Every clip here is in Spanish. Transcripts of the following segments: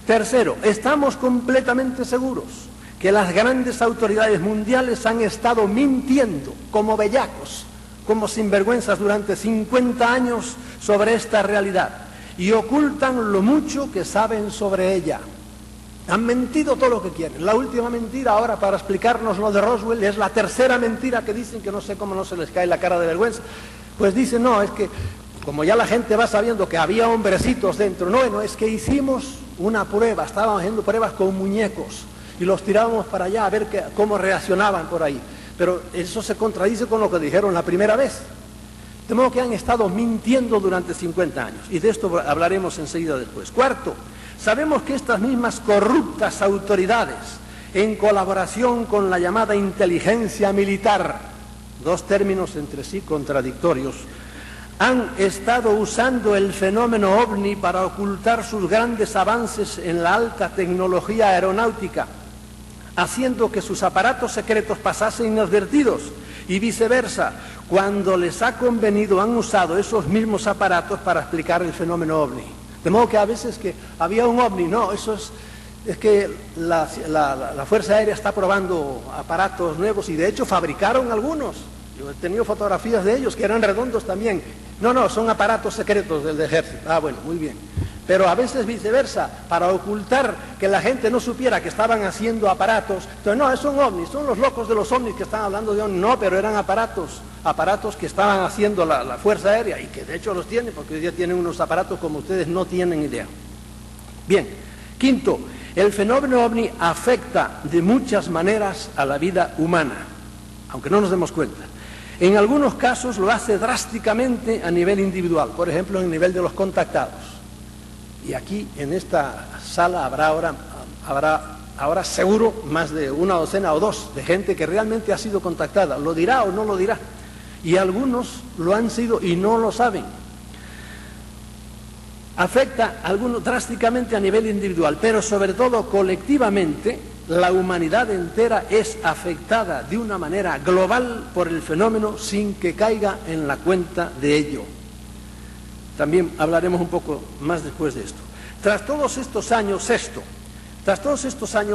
Tercero, estamos completamente seguros que las grandes autoridades mundiales han estado mintiendo como bellacos, como sinvergüenzas durante 50 años sobre esta realidad y ocultan lo mucho que saben sobre ella. Han mentido todo lo que quieren. La última mentira ahora para explicarnos lo de Roswell es la tercera mentira que dicen, que no sé cómo no se les cae la cara de vergüenza. Pues dicen, no, es que como ya la gente va sabiendo que había hombrecitos dentro, no, es que hicimos una prueba, estábamos haciendo pruebas con muñecos y los tirábamos para allá a ver cómo reaccionaban por ahí. Pero eso se contradice con lo que dijeron la primera vez. De modo que han estado mintiendo durante 50 años, y de esto hablaremos enseguida después. Cuarto, sabemos que estas mismas corruptas autoridades, en colaboración con la llamada inteligencia militar, dos términos entre sí contradictorios, han estado usando el fenómeno OVNI para ocultar sus grandes avances en la alta tecnología aeronáutica, haciendo que sus aparatos secretos pasasen inadvertidos, y viceversa, cuando les ha convenido han usado esos mismos aparatos para explicar el fenómeno OVNI. De modo que a veces que había un OVNI, no, eso es que la Fuerza Aérea está probando aparatos nuevos, y de hecho fabricaron algunos. Yo he tenido fotografías de ellos que eran redondos también. No, son aparatos secretos del ejército. Ah, bueno, muy bien. Pero a veces viceversa, para ocultar que la gente no supiera que estaban haciendo aparatos. Entonces, no, son ovnis, son los locos de los ovnis que están hablando de ovnis. No, pero eran aparatos que estaban haciendo la Fuerza Aérea, y que de hecho los tienen, porque hoy día tienen unos aparatos como ustedes no tienen idea. Bien, quinto, el fenómeno ovni afecta de muchas maneras a la vida humana, aunque no nos demos cuenta. En algunos casos lo hace drásticamente a nivel individual, por ejemplo, en el nivel de los contactados. Y aquí, en esta sala, habrá ahora seguro más de una docena o dos de gente que realmente ha sido contactada. ¿Lo dirá o no lo dirá? Y algunos lo han sido y no lo saben. Afecta a algunos drásticamente a nivel individual, pero sobre todo colectivamente, la humanidad entera es afectada de una manera global por el fenómeno sin que caiga en la cuenta de ello. También hablaremos un poco más después de esto. Tras todos estos años,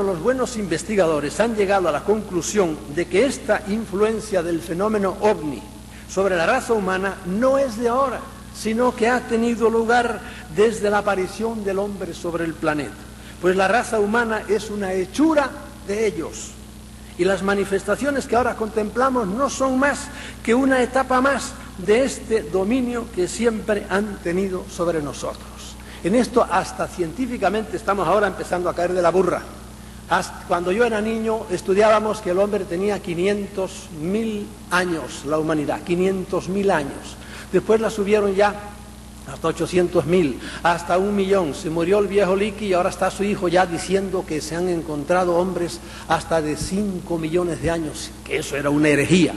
los buenos investigadores han llegado a la conclusión de que esta influencia del fenómeno OVNI sobre la raza humana no es de ahora, sino que ha tenido lugar desde la aparición del hombre sobre el planeta. Pues la raza humana es una hechura de ellos. Y las manifestaciones que ahora contemplamos no son más que una etapa más de este dominio que siempre han tenido sobre nosotros. En esto hasta científicamente estamos ahora empezando a caer de la burra. Cuando yo era niño estudiábamos que el hombre tenía 500.000 años, la humanidad, 500.000 años. Después la subieron ya hasta 800.000, hasta 1.000.000. Se murió el viejo Licky y ahora está su hijo ya diciendo que se han encontrado hombres hasta de 5 millones de años, que eso era una herejía.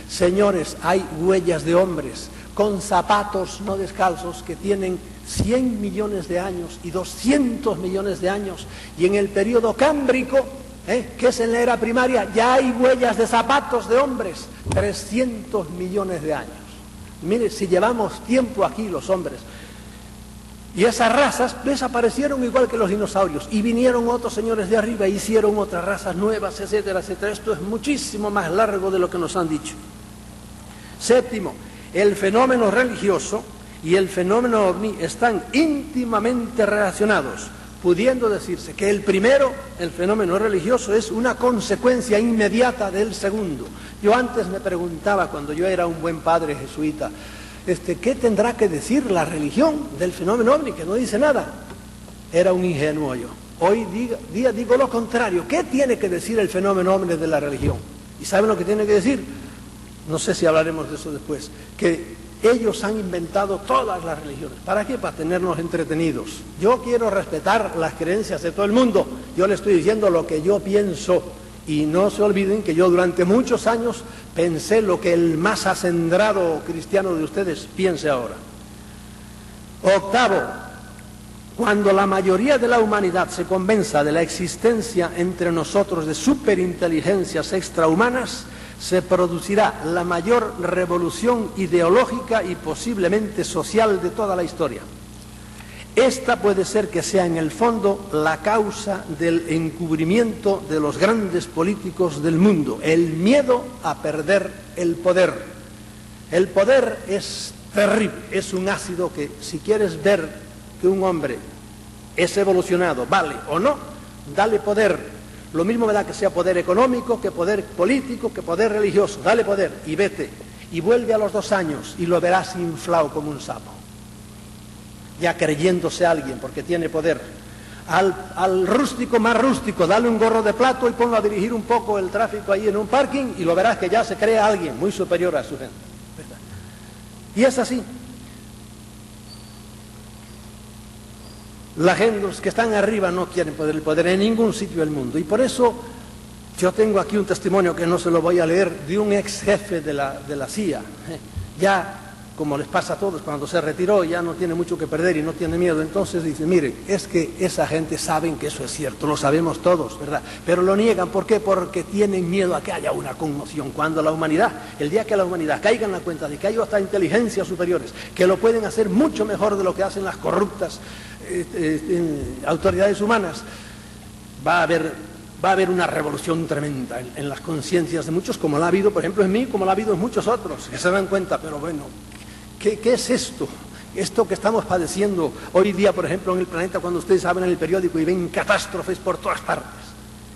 Señores, hay huellas de hombres con zapatos no descalzos que tienen 100 millones de años y 200 millones de años, y en el periodo cámbrico, que es en la era primaria, ya hay huellas de zapatos de hombres, 300 millones de años. Mire, si llevamos tiempo aquí los hombres, y esas razas desaparecieron igual que los dinosaurios, y vinieron otros señores de arriba e hicieron otras razas nuevas, etcétera, etcétera. Esto es muchísimo más largo de lo que nos han dicho. Séptimo, el fenómeno religioso y el fenómeno OVNI están íntimamente relacionados, pudiendo decirse que el primero, el fenómeno religioso, es una consecuencia inmediata del segundo. Yo antes me preguntaba, cuando yo era un buen padre jesuita, ¿qué tendrá que decir la religión del fenómeno OVNI? Que no dice nada. Era un ingenuo yo. Hoy día digo lo contrario. ¿Qué tiene que decir el fenómeno OVNI de la religión? ¿Y saben lo que tiene que decir? No sé si hablaremos de eso después. Que ellos han inventado todas las religiones. ¿Para qué? Para tenernos entretenidos. Yo quiero respetar las creencias de todo el mundo. Yo le estoy diciendo lo que yo pienso. Y no se olviden que yo durante muchos años pensé lo que el más acendrado cristiano de ustedes piense ahora. Octavo, cuando la mayoría de la humanidad se convenza de la existencia entre nosotros de superinteligencias extrahumanas, se producirá la mayor revolución ideológica y posiblemente social de toda la historia. Esta puede ser que sea en el fondo la causa del encubrimiento de los grandes políticos del mundo, el miedo a perder el poder. El poder es terrible, es un ácido que si quieres ver que un hombre es evolucionado, vale o no, dale poder. Lo mismo me da que sea poder económico, que poder político, que poder religioso. Dale poder y vete. Y vuelve a los 2 años y lo verás inflado como un sapo. Ya creyéndose alguien porque tiene poder. Al rústico más rústico, dale un gorro de plato y ponlo a dirigir un poco el tráfico ahí en un parking y lo verás que ya se cree alguien muy superior a su gente. ¿Verdad? Y es así. La gente, los que están arriba no quieren el poder en ningún sitio del mundo. Y por eso yo tengo aquí un testimonio que no se lo voy a leer, de un ex jefe de la CIA. Ya, como les pasa a todos, cuando se retiró ya no tiene mucho que perder y no tiene miedo. Entonces dice, mire, es que esa gente saben que eso es cierto, lo sabemos todos, ¿verdad? Pero lo niegan, ¿por qué? Porque tienen miedo a que haya una conmoción. Cuando la humanidad, el día que la humanidad caiga en la cuenta de que hay hasta inteligencias superiores que lo pueden hacer mucho mejor de lo que hacen las corruptas autoridades humanas, va a haber una revolución tremenda en las conciencias de muchos, como la ha habido, por ejemplo, en mí, como la ha habido en muchos otros, que se dan cuenta, pero bueno, ¿qué es esto? Esto que estamos padeciendo hoy día, por ejemplo, en el planeta, cuando ustedes abren el periódico y ven catástrofes por todas partes.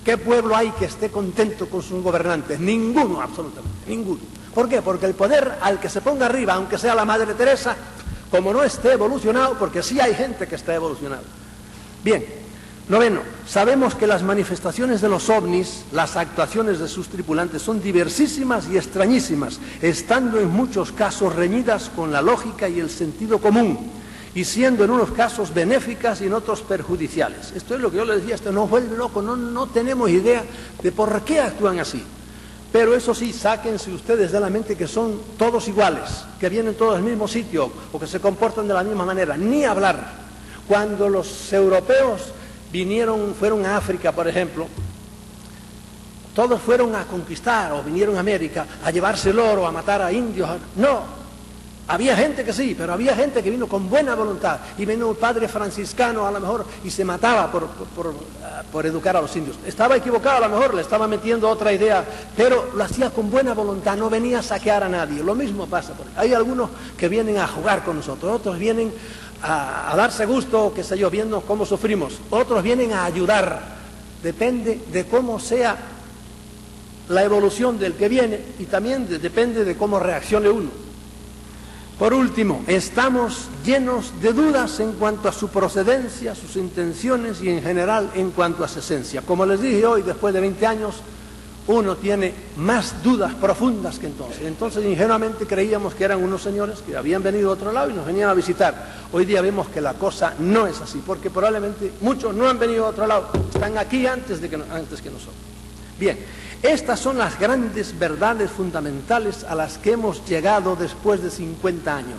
¿Qué pueblo hay que esté contento con sus gobernantes? Ninguno, absolutamente, ninguno. ¿Por qué? Porque el poder al que se ponga arriba, aunque sea la Madre Teresa, como no esté evolucionado, porque sí hay gente que está evolucionada. Bien, 9, sabemos que las manifestaciones de los ovnis, las actuaciones de sus tripulantes son diversísimas y extrañísimas, estando en muchos casos reñidas con la lógica y el sentido común, y siendo en unos casos benéficas y en otros perjudiciales. Esto es lo que yo le decía, esto nos vuelve loco, no tenemos idea de por qué actúan así. Pero eso sí, sáquense ustedes de la mente que son todos iguales, que vienen todos del mismo sitio o que se comportan de la misma manera, ni hablar. Cuando los europeos fueron a África, por ejemplo, todos fueron a conquistar o vinieron a América a llevarse el oro, a matar a indios. No, había gente que sí, pero había gente que vino con buena voluntad y vino un padre franciscano a lo mejor y se mataba por educar a los indios. Estaba equivocado a lo mejor, le estaba metiendo otra idea, pero lo hacía con buena voluntad, no venía a saquear a nadie. Lo mismo pasa por ahí. Hay algunos que vienen a jugar con nosotros, otros vienen a darse gusto, qué sé yo, viendo cómo sufrimos, otros vienen a ayudar. Depende de cómo sea la evolución del que viene y también depende de cómo reaccione uno. Por último, estamos llenos de dudas en cuanto a su procedencia, sus intenciones y en general en cuanto a su esencia. Como les dije hoy, después de 20 años, uno tiene más dudas profundas que entonces. Entonces ingenuamente creíamos que eran unos señores que habían venido a otro lado y nos venían a visitar. Hoy día vemos que la cosa no es así, porque probablemente muchos no han venido a otro lado, están aquí antes que nosotros. Bien. Estas son las grandes verdades fundamentales a las que hemos llegado después de 50 años.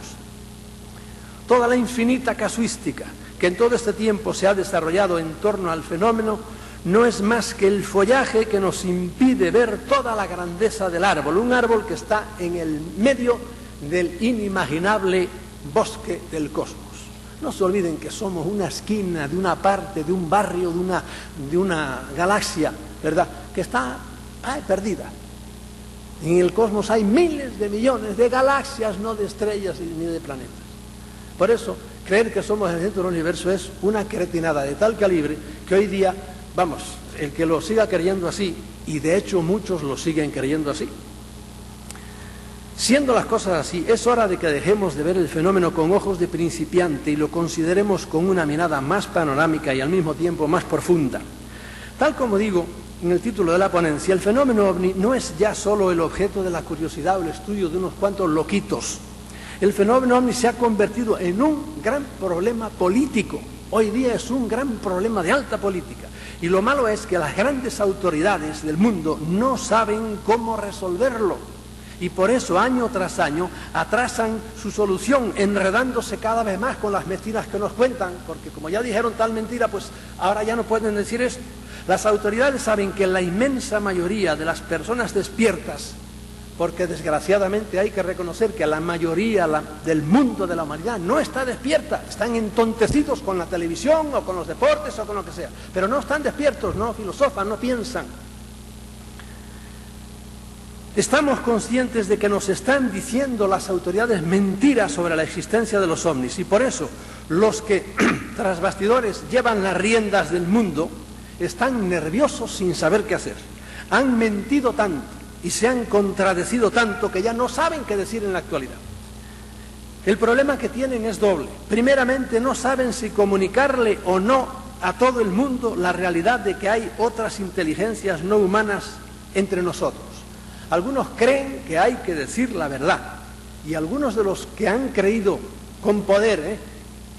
Toda la infinita casuística que en todo este tiempo se ha desarrollado en torno al fenómeno no es más que el follaje que nos impide ver toda la grandeza del árbol, un árbol que está en el medio del inimaginable bosque del cosmos. No se olviden que somos una esquina de una parte, de un barrio, de una galaxia, ¿verdad?, que está perdida. En el cosmos hay miles de millones de galaxias, no de estrellas ni de planetas. Por eso, creer que somos el centro del universo es una cretinada de tal calibre que hoy día, vamos, el que lo siga creyendo así, y de hecho muchos lo siguen creyendo así. Siendo las cosas así, es hora de que dejemos de ver el fenómeno con ojos de principiante y lo consideremos con una mirada más panorámica y al mismo tiempo más profunda. Tal como digo en el título de la ponencia, el fenómeno ovni no es ya solo el objeto de la curiosidad o el estudio de unos cuantos loquitos. El fenómeno ovni se ha convertido en un gran problema político. Hoy día es un gran problema de alta política. Y lo malo es que las grandes autoridades del mundo no saben cómo resolverlo. Y por eso, año tras año, atrasan su solución, enredándose cada vez más con las mentiras que nos cuentan, porque como ya dijeron tal mentira, pues ahora ya no pueden decir esto. Las autoridades saben que la inmensa mayoría de las personas despiertas porque desgraciadamente hay que reconocer que la mayoría del mundo de la humanidad no está despierta, están entontecidos con la televisión o con los deportes o con lo que sea, pero no están despiertos, no filosofan, no piensan. Estamos conscientes de que nos están diciendo las autoridades mentiras sobre la existencia de los ovnis, y por eso los que tras bastidores llevan las riendas del mundo están nerviosos sin saber qué hacer. Han mentido tanto y se han contradecido tanto que ya no saben qué decir en la actualidad. El problema que tienen es doble. Primeramente, no saben si comunicarle o no a todo el mundo la realidad de que hay otras inteligencias no humanas entre nosotros. Algunos creen que hay que decir la verdad, y algunos de los que han creído con poder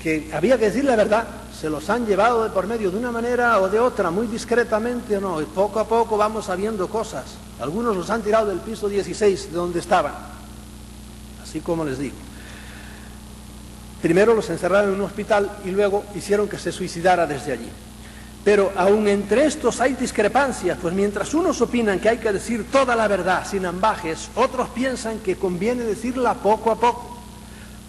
que había que decir la verdad, se los han llevado de por medio de una manera o de otra, muy discretamente o no, y poco a poco vamos sabiendo cosas. Algunos los han tirado del piso 16 de donde estaban, así como les digo. Primero los encerraron en un hospital y luego hicieron que se suicidara desde allí. Pero aún entre estos hay discrepancias, pues mientras unos opinan que hay que decir toda la verdad sin ambajes, otros piensan que conviene decirla poco a poco,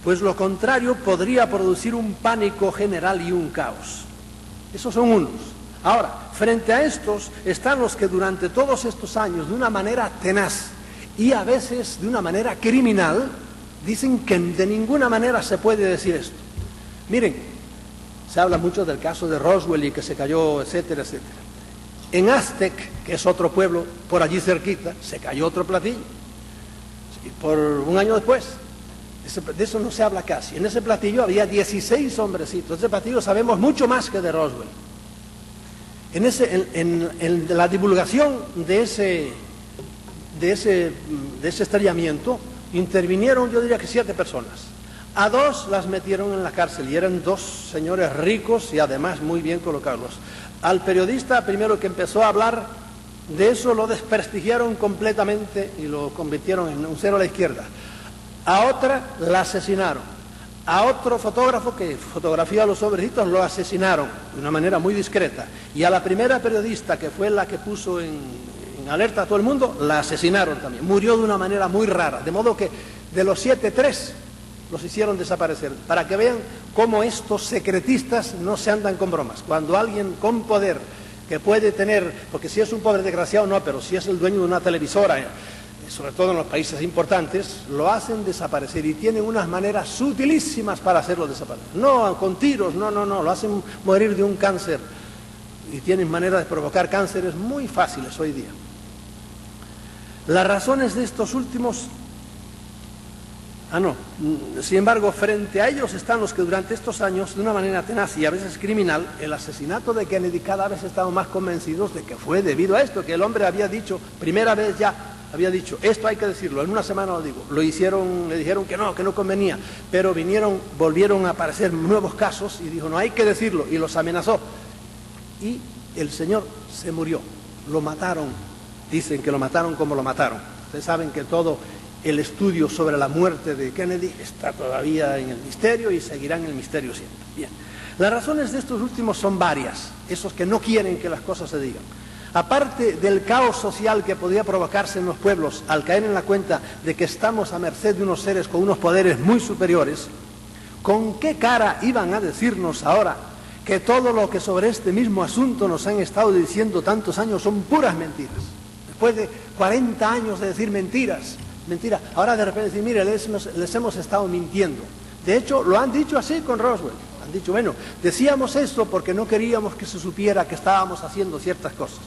pues lo contrario podría producir un pánico general y un caos. Esos son unos. Ahora, frente a estos están los que durante todos estos años, de una manera tenaz y a veces de una manera criminal, dicen que de ninguna manera se puede decir esto. Miren, se habla mucho del caso de Roswell y que se cayó, etcétera, etcétera. En Aztec, que es otro pueblo por allí cerquita, se cayó otro platillo. Y por un año después, de eso no se habla casi. En ese platillo había 16 hombrecitos. Ese platillo sabemos mucho más que de Roswell. En la divulgación de ese estrellamiento intervinieron, yo diría que 7 personas. A 2 las metieron en la cárcel y eran 2 señores ricos y además muy bien colocados. Al periodista primero que empezó a hablar de eso lo desprestigiaron completamente y lo convirtieron en un cero a la izquierda. A otra la asesinaron. A otro fotógrafo que fotografía a los hombrecitos lo asesinaron de una manera muy discreta. Y a la primera periodista, que fue la que puso en alerta a todo el mundo, la asesinaron también. Murió de una manera muy rara, de modo que de los 7, 3 los hicieron desaparecer, para que vean cómo estos secretistas no se andan con bromas. Cuando alguien con poder, que puede tener, porque si es un pobre desgraciado no, pero si es el dueño de una televisora, sobre todo en los países importantes, lo hacen desaparecer y tienen unas maneras sutilísimas para hacerlo desaparecer. No con tiros, no, lo hacen morir de un cáncer y tienen maneras de provocar cánceres muy fáciles hoy día. Las razones de estos últimos... Sin embargo, frente a ellos están los que durante estos años, de una manera tenaz y a veces criminal, el asesinato de Kennedy, cada vez estamos más convencidos de que fue debido a esto, que el hombre había dicho, primera vez ya, había dicho, esto hay que decirlo, en una semana lo digo. Lo hicieron, le dijeron que no convenía, pero volvieron a aparecer nuevos casos y dijo, no hay que decirlo, y los amenazó. Y el señor se murió, lo mataron, dicen que lo mataron como lo mataron. Ustedes saben que todo el estudio sobre la muerte de Kennedy está todavía en el misterio y seguirá en el misterio siempre. Bien, las razones de estos últimos son varias, esos que no quieren que las cosas se digan. Aparte del caos social que podía provocarse en los pueblos al caer en la cuenta de que estamos a merced de unos seres con unos poderes muy superiores, ¿con qué cara iban a decirnos ahora que todo lo que sobre este mismo asunto nos han estado diciendo tantos años son puras mentiras? Después de 40 años de decir mentiras, ahora de repente decir, mire, les hemos estado mintiendo. De hecho, lo han dicho así con Roswell. Han dicho, bueno, decíamos esto porque no queríamos que se supiera que estábamos haciendo ciertas cosas.